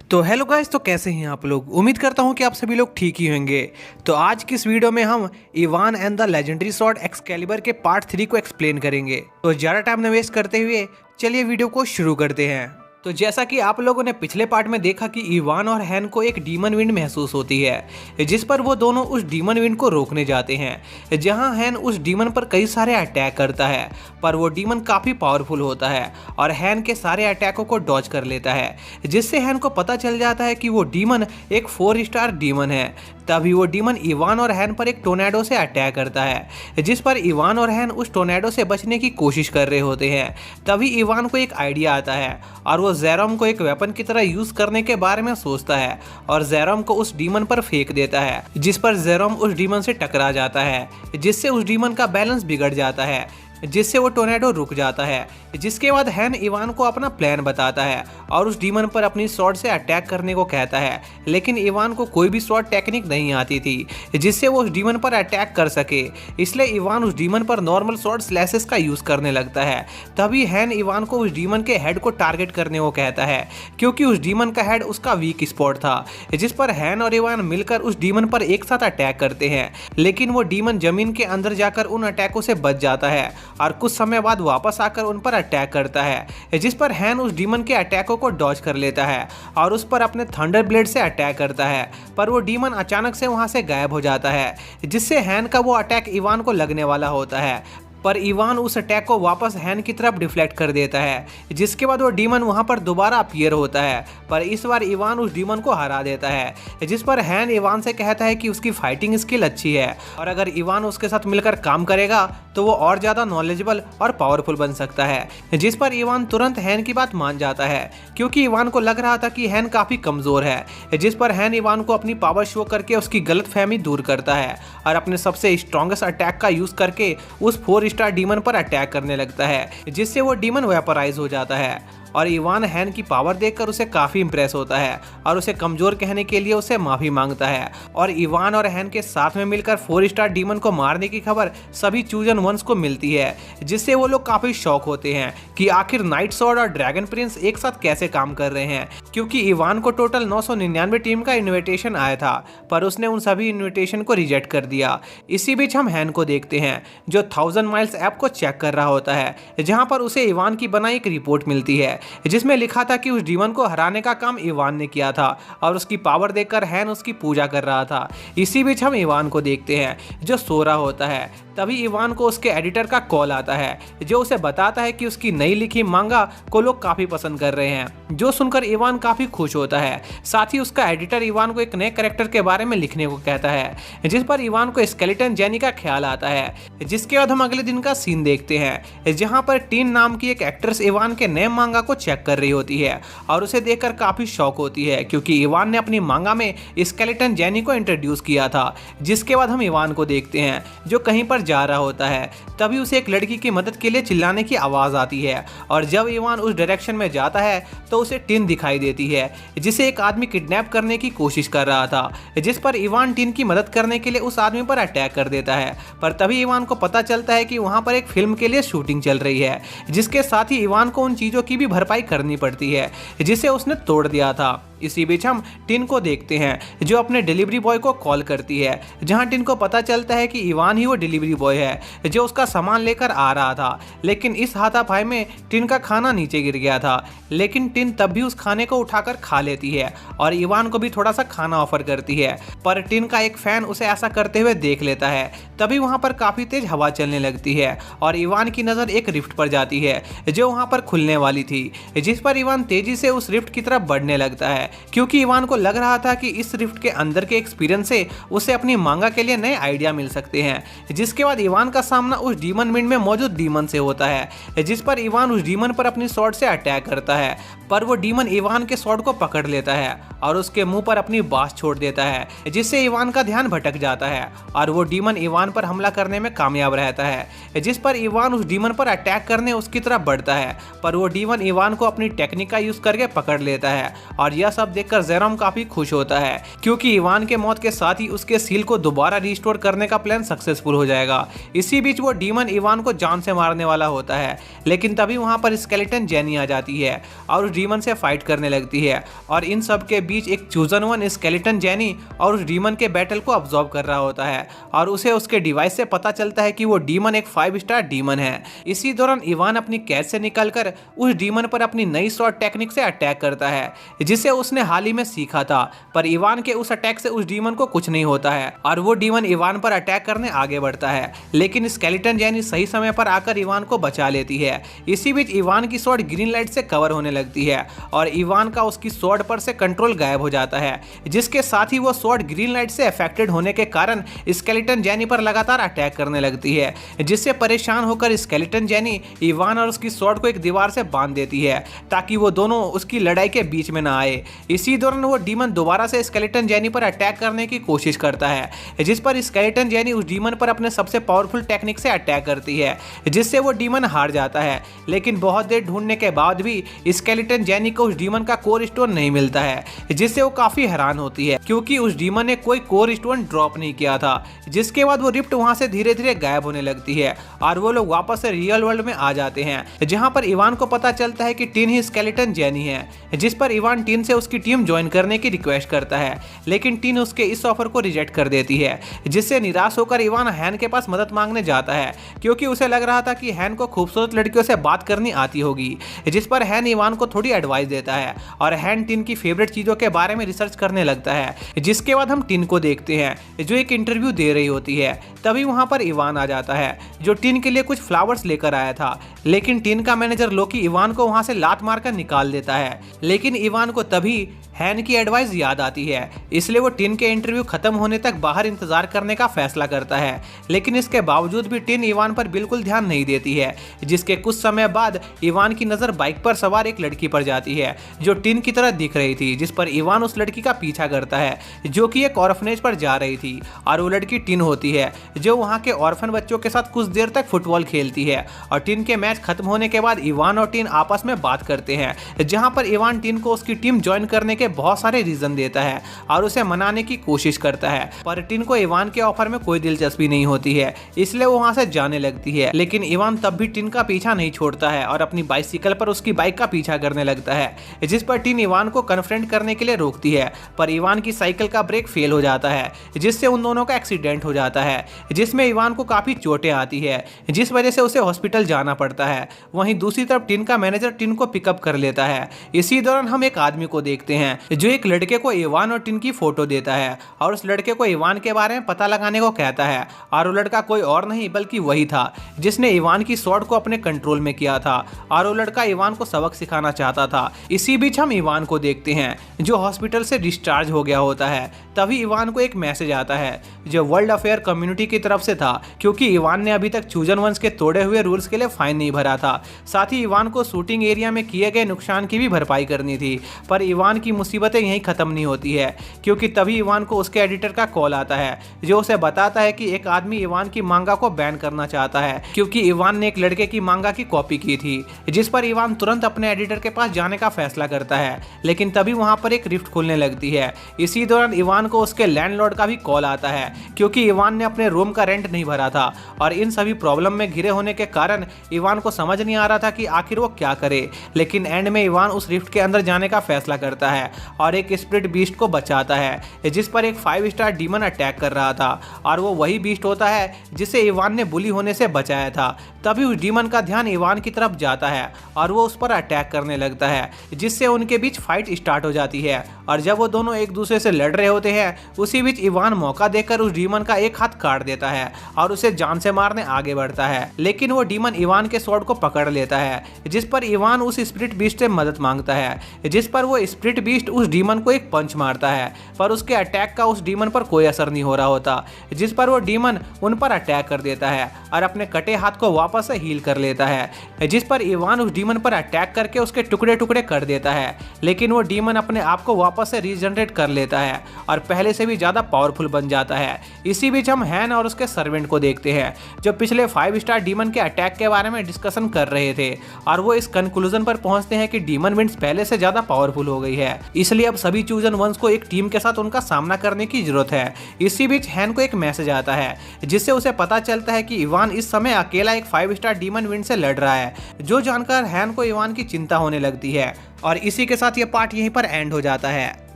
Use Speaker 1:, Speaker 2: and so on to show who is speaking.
Speaker 1: तो hello guys, तो कैसे हैं आप लोग। उम्मीद करता हूं कि आप सभी लोग ठीक ही होंगे। तो आज की इस वीडियो में हम Ivan and the legendary sword Excalibur के पार्ट 3 को एक्सप्लेन करेंगे। तो ज़्यादा टाइम न वेस्ट करते हुए चलिए वीडियो को शुरू करते हैं। तो जैसा कि आप लोगों ने पिछले पार्ट में देखा कि इवान और हैन को एक डीमन विंड महसूस होती है, जिस पर वो दोनों उस डीमन विंड को रोकने जाते हैं। जहां हैन उस डीमन पर कई सारे अटैक करता है, पर वो डीमन काफ़ी पावरफुल होता है और हैन के सारे अटैकों को डॉज कर लेता है, जिससे हैन को पता चल जाता है कि वो डीमन एक 4 स्टार डीमन है। तभी वो डीमन इवान और हैन पर एक टोर्नेडो से अटैक करता है, जिस पर इवान और हैन उस टोर्नेडो से बचने की कोशिश कर रहे होते हैं। तभी इवान को एक आइडिया आता है और वो जेरोम को एक वेपन की तरह यूज करने के बारे में सोचता है और जेरोम को उस डीमन पर फेंक देता है, जिस पर जेरोम उस डीमन से टकरा जाता है, जिससे उस डीमन का बैलेंस बिगड़ जाता है, जिससे वो टोर्नेडो रुक जाता है। जिसके बाद हैन इवान को अपना प्लान बताता है और उस डीमन पर अपनी स्वॉर्ड से अटैक करने को कहता है, लेकिन इवान को कोई भी स्वॉर्ड टेक्निक नहीं आती थी जिससे वो उस डीमन पर अटैक कर सके, इसलिए इवान उस डीमन पर नॉर्मल स्वॉर्ड स्लैशेस का यूज करने लगता है। तभी हैन इवान को उस डीमन के हेड को टारगेट करने को कहता है, क्योंकि उस डीमन का हेड उसका वीक स्पॉट था, जिस पर हैन और इवान मिलकर उस डीमन पर एक साथ अटैक करते हैं। लेकिन वो डीमन जमीन के अंदर जाकर उन अटैकों से बच जाता है और कुछ समय बाद वापस आकर उन पर अटैक करता है, जिस पर हैन उस डीमन के अटैकों को डॉज कर लेता है और उस पर अपने थंडर ब्लेड से अटैक करता है, पर वो डीमन अचानक से वहां से गायब हो जाता है, जिससे हैन का वो अटैक इवान को लगने वाला होता है। पर इवान उस अटैक को वापस हैन की तरफ डिफ्लेक्ट कर देता है, जिसके बाद वो डीमन वहां पर दोबारा अपीयर होता है, पर इस बार इवान उस डीमन को हरा देता है, जिस पर हैन इवान से कहता है कि उसकी फाइटिंग स्किल अच्छी है और अगर इवान उसके साथ मिलकर काम करेगा तो वो और ज़्यादा नॉलेजेबल और पावरफुल बन सकता है। जिस पर इवान तुरंत हैन की बात मान जाता है, क्योंकि इवान को लग रहा था कि हैन काफ़ी कमज़ोर है। जिस पर हैन इवान को अपनी पावर शो करके उसकी गलतफहमी दूर करता है और अपने सबसे स्ट्रॉन्गेस्ट अटैक का यूज़ करके उस 4 स्टार डीमन पर अटैक करने लगता है, जिससे वो डीमन वेपराइज हो जाता है। और इवान हैन की पावर देखकर उसे काफ़ी इंप्रेस होता है और उसे कमज़ोर कहने के लिए उसे माफ़ी मांगता है। और इवान और हैन के साथ में मिलकर 4 स्टार डीमन को मारने की खबर सभी चूजन वंस को मिलती है, जिससे वो लोग काफ़ी शॉक होते हैं कि आखिर नाइट स्वॉर्ड और ड्रैगन प्रिंस एक साथ कैसे काम कर रहे हैं, क्योंकि इवान को टोटल 999 टीम का इन्विटेशन आया था, पर उसने उन सभी इन्विटेशन को रिजेक्ट कर दिया। इसी बीच हम हैन को देखते हैं, जो 1000 माइल्स ऐप को चेक कर रहा होता है, जहाँ पर उसे इवान की बनाई एक रिपोर्ट मिलती है, जिसमें लिखा था कि उस डीमन को हराने का काम इवान ने किया था और उसकी पावर देखकर हैन उसकी पूजा कर रहा था। इसी बीच हम इवान को देखते हैं, जो सो रहा होता है। तभी इवान को उसके एडिटर का कॉल आता है, जो उसे बताता है कि उसकी नई लिखी मांगा को लोग काफ़ी पसंद कर रहे हैं, जो सुनकर इवान काफ़ी खुश होता है। साथ ही उसका एडिटर इवान को एक नए कैरेक्टर के बारे में लिखने को कहता है, जिस पर इवान को स्केलेटन जेनी का ख्याल आता है। जिसके बाद हम अगले दिन का सीन देखते हैं, जहाँ पर टीन नाम की एक एक्ट्रेस इवान के नए मांगा को चेक कर रही होती है और उसे देखकर काफ़ी शॉक होती है, क्योंकि इवान ने अपनी मांगा में स्केलेटन जेनी को इंट्रोड्यूस किया था। जिसके बाद हम इवान को देखते हैं, जो कहीं पर जा रहा होता है। तभी उसे एक लड़की की मदद के लिए चिल्लाने की आवाज़ आती है और जब इवान उस डायरेक्शन में जाता है तो उसे टिन दिखाई देती है, जिसे एक आदमी किडनैप करने की कोशिश कर रहा था, जिस पर इवान टिन की मदद करने के लिए उस आदमी पर अटैक कर देता है। पर तभी इवान को पता चलता है कि वहाँ पर एक फिल्म के लिए शूटिंग चल रही है, जिसके साथ ही इवान को उन चीज़ों की भी भरपाई करनी पड़ती है जिसे उसने तोड़ दिया था। इसी बीच हम टिन को देखते हैं, जो अपने डिलीवरी बॉय को कॉल करती है, जहां टिन को पता चलता है कि इवान ही वो डिलीवरी बॉय है जो उसका सामान लेकर आ रहा था। लेकिन इस हाथापाई में टिन का खाना नीचे गिर गया था, लेकिन टिन तब भी उस खाने को उठाकर खा लेती है और इवान को भी थोड़ा सा खाना ऑफर करती है, पर टिन का एक फैन उसे ऐसा करते हुए देख लेता है। तभी वहां पर काफ़ी तेज हवा चलने लगती है और इवान की नज़र एक रिफ्ट पर जाती है, जो वहां पर खुलने वाली थी, जिस पर इवान तेजी से उस रिफ्ट की तरफ बढ़ने लगता है, क्योंकि इवान को लग रहा था कि इस रिफ्ट के अंदर के एक्सपीरियंस से उसे अपनी मांगा के लिए नए आइडिया मिल सकते हैं। जिसके बाद इवान का सामना उस डीमन विंड में मौजूद डीमन से होता है, जिस पर इवान उस डीमन पर अपनी स्वॉर्ड से अटैक करता है, पर वो डीमन इवान के स्वॉर्ड को पकड़ लेता है और उसके मुंह पर अपनी बाँस छोड़ देता है, जिससे इवान का ध्यान भटक जाता है और वो डीमन इवान पर हमला करने में कामयाब रहता है। जिस पर इवान उस डीमन पर अटैक करने उसकी तरफ बढ़ता है, पर वो डीमन इवान को अपनी टेक्निक का यूज करके पकड़ लेता है और यह सब देखकर जेरोम काफी खुश होता है क्योंकि इवान के मौत के साथ ही उसके सील को दोबारा रिस्टोर करने का प्लान सक्सेसफुल हो जाएगा। इसी बीच वो डीमन इवान को जान से मारने वाला होता है, लेकिन तभी वहां पर स्केलेटन जेनी आ जाती है और उस डीमन से फाइट करने लगती है और इन सब के बीच एक चूजन वन स्केलेटन जेनी और उस डीमन के बैटल को ऑब्जर्व कर रहा होता है और उसे उसके डिवाइस से पता चलता है कि वो डीमन एक 5 स्टार डीमन है। इसी दौरान इवान अपनी कैद से निकलकर उस डीमन पर अपनी नई शॉर्ट टेक्निक से अटैक करता है जिसे उसने हाल ही में सीखा था, पर इवान के उस अटैक से उस डीमन को कुछ नहीं होता है और वो डीमन इवान पर अटैक करने आगे बढ़ता है, लेकिन स्केलेटन जेनी सही समय पर आकर इवान को बचा लेती है। इसी बीच इवान की स्वॉर्ड ग्रीन लाइट से कवर होने लगती है और इवान का उसकी स्वॉर्ड पर से कंट्रोल गायब हो जाता है, जिसके साथ ही वो स्वॉर्ड ग्रीन लाइट से अफेक्टेड होने के कारण स्केलेटन जेनी पर लगातार अटैक करने लगती है, जिससे परेशान होकर स्केलेटन जेनी इवान और उसकी स्वॉर्ड को एक दीवार से बांध देती है ताकि वो दोनों उसकी लड़ाई के बीच में ना आए। इसी दौरान वो डीमन दोबारा से स्केलेटन जेनी पर अटैक करने की कोशिश करता है, जिस पर स्केलेटन जेनी उस डीमन पर अपने सबसे पावरफुल टेक्निक से अटैक करती है, जिससे वो डीमन हार जाता है। लेकिन बहुत देर ढूंढने के बाद भी स्केलेटन जेनी को उस डीमन का कोर स्टोन नहीं मिलता है, जिससे वो काफी हैरान होती है क्योंकि उस डीमन ने कोई कोर स्टोन ड्रॉप नहीं किया था। जिसके बाद वो रिफ्ट वहां से धीरे धीरे गायब होने लगती है और वो लोग वापस से रियल वर्ल्ड में आ जाते हैं, जहां पर इवान को पता चलता है कि टिन ही स्केलेटन जेनी है, जिस पर इवान टिन से उसकी टीम ज्वाइन करने की रिक्वेस्ट करता है, लेकिन टिन उसके इस ऑफर को रिजेक्ट कर देती है, जिससे निराश होकर इवान हैन के पास मदद मांगने जाता है क्योंकि उसे लग रहा था कि हैन को खूबसूरत लड़कियों से बात करनी आती होगी, जिस पर हैन इवान को थोड़ी एडवाइस देता है और हैन टिन की फेवरेट चीजों के बारे में रिसर्च करने लगता है। जिसके बाद हम टिन को देखते हैं जो एक इंटरव्यू दे रही होती है। तभी वहां पर इवान आ जाता है जो टिन के लिए कुछ फ्लावर्स लेकर आया था, लेकिन टिन का मैनेजर लोकी इवान को वहां से लात मारकर निकाल देता है। लेकिन इवान को तभी हैन की एडवाइस याद आती है, इसलिए वो टिन के इंटरव्यू खत्म होने तक बाहर इंतजार करने का फैसला करता है, लेकिन इसके बावजूद भी टिन इवान पर बिल्कुल ध्यान नहीं देती है। जिसके कुछ समय बाद इवान की नजर बाइक पर सवार एक लड़की पर जाती है जो टिन की तरह दिख रही थी, जिस पर इवान उस लड़की का पीछा करता है जो कि एक ऑर्फनेज पर जा रही थी और वो लड़की टिन होती है जो वहाँ के ऑर्फन बच्चों के साथ कुछ देर तक फुटबॉल खेलती है। और टिन के मैच खत्म होने के बाद इवान और टिन आपस में बात करते हैं, जहाँ पर इवान टिन को उसकी टीम ज्वाइन करने के बहुत सारे रीजन देता है और उसे मनाने की कोशिश करता है, पर टिन को इवान के ऑफर में कोई दिलचस्पी नहीं होती है, इसलिए वो वहां से जाने लगती है। लेकिन इवान तब भी टिन का पीछा नहीं छोड़ता है और अपनी बाइसिकल पर उसकी बाइक का पीछा करने लगता है, जिस पर टिन इवान को कन्फ्रंट करने के लिए रोकती है, पर इवान की साइकिल का ब्रेक फेल हो जाता है, जिससे उन दोनों का एक्सीडेंट हो जाता है, जिसमें इवान को काफी चोटें आती है, जिस वजह से उसे हॉस्पिटल जाना पड़ता है। वहीं दूसरी तरफ टिन का मैनेजर टिन को पिकअप कर लेता है। इसी दौरान हम एक आदमी को देखते हैं जो एक लड़के को इवान और टिन की फोटो देता है और उस लड़के को इवान के बारे में पता लगाने को कहता है, और वो लड़का कोई और नहीं बल्कि वही था जिसने इवान की स्वॉर्ड को अपने कंट्रोल में किया था और वो लड़का इवान को सबक सिखाना चाहता था। इसी बीच हम इवान को देखते हैं जो हॉस्पिटल से डिस्चार्ज हो गया होता है। तभी इवान को एक मैसेज आता है जो वर्ल्ड अफेयर कम्युनिटी की तरफ से था, क्योंकि इवान ने अभी तक चूजन वंश के तोड़े हुए रूल्स के लिए फाइन नहीं भरा था। साथ ही इवान को शूटिंग एरिया में किए गए नुकसान की भी भरपाई करनी थी, पर इवान की मुसीबतें यहीं खत्म नहीं होती है, क्योंकि तभी इवान को उसके एडिटर का कॉल आता है जो उसे बताता है कि एक आदमी इवान की मांगा को बैन करना चाहता है क्योंकि इवान ने एक लड़के की मांगा की कॉपी की थी। जिस पर इवान तुरंत अपने एडिटर के पास जाने का फैसला करता है, लेकिन तभी वहां पर एक रिफ्ट खुलने लगती है। इसी दौरान इवान को उसके लैंडलॉर्ड का भी कॉल आता है क्योंकि इवान ने अपने रूम का रेंट नहीं भरा था, और इन सभी प्रॉब्लम में घिरे होने के कारण इवान को समझ नहीं आ रहा था कि आखिर वो क्या करे। लेकिन एंड में इवान उस रिफ्ट के अंदर जाने का फैसला करता है और एक स्प्रिट बीस्ट को बचाता है, जिस पर एक 5 स्टार डीमन अटैक कर रहा था, और वो वही बीस्ट होता है जिसे इवान ने बुली होने से बचाया था। तभी उस डीमन का ध्यान इवान की तरफ जाता है और वो उस पर अटैक करने लगता है, जिससे उनके बीच फाइट स्टार्ट हो जाती है। और जब वो दोनों एक दूसरे से लड़ रहे होते हैं, उसी बीच इवान मौका देकर उस डीमन का एक हाथ काट देता है और उसे जान से मारने आगे बढ़ता है, लेकिन वो डीमन इवान के स्वॉर्ड को पकड़ लेता है, जिस पर इवान उस स्प्रिट बीस्ट से मदद मांगता है, जिस पर वो स्प्रिट बीस्ट उस डीमन को एक पंच मारता है, पर उसके अटैक का उस डीमन पर कोई असर नहीं हो रहा होता, जिस पर वो डीमन उन पर अटैक कर देता है और अपने कटे हाथ को वापस से हील कर लेता है, जिस पर इवान उस डीमन पर अटैक करके उसके टुकड़े टुकड़े कर देता है। लेकिन वो डीमन अपने आप को वापस से रीजनरेट कर लेता है और पहले से भी ज्यादा पावरफुल बन जाता है। इसी बीच हम हैन और उसके सर्वेंट को देखते हैं जो पिछले 5 स्टार डीमन के अटैक के बारे में डिस्कशन कर रहे थे, और वो इस कंक्लूजन पर पहुंचते हैं कि डीमन विंड्स पहले से ज्यादा पावरफुल हो गई गई है, इसलिए अब सभी चूजन वंस को एक टीम के साथ उनका सामना करने की जरूरत है। इसी बीच हैन को एक मैसेज आता है जिससे उसे पता चलता है कि इवान इस समय अकेला एक 5 स्टार डीमन विंड से लड़ रहा है, जो जानकर हैन को इवान की चिंता होने लगती है। और इसी के साथ ये पार्ट यहीं पर एंड हो जाता है।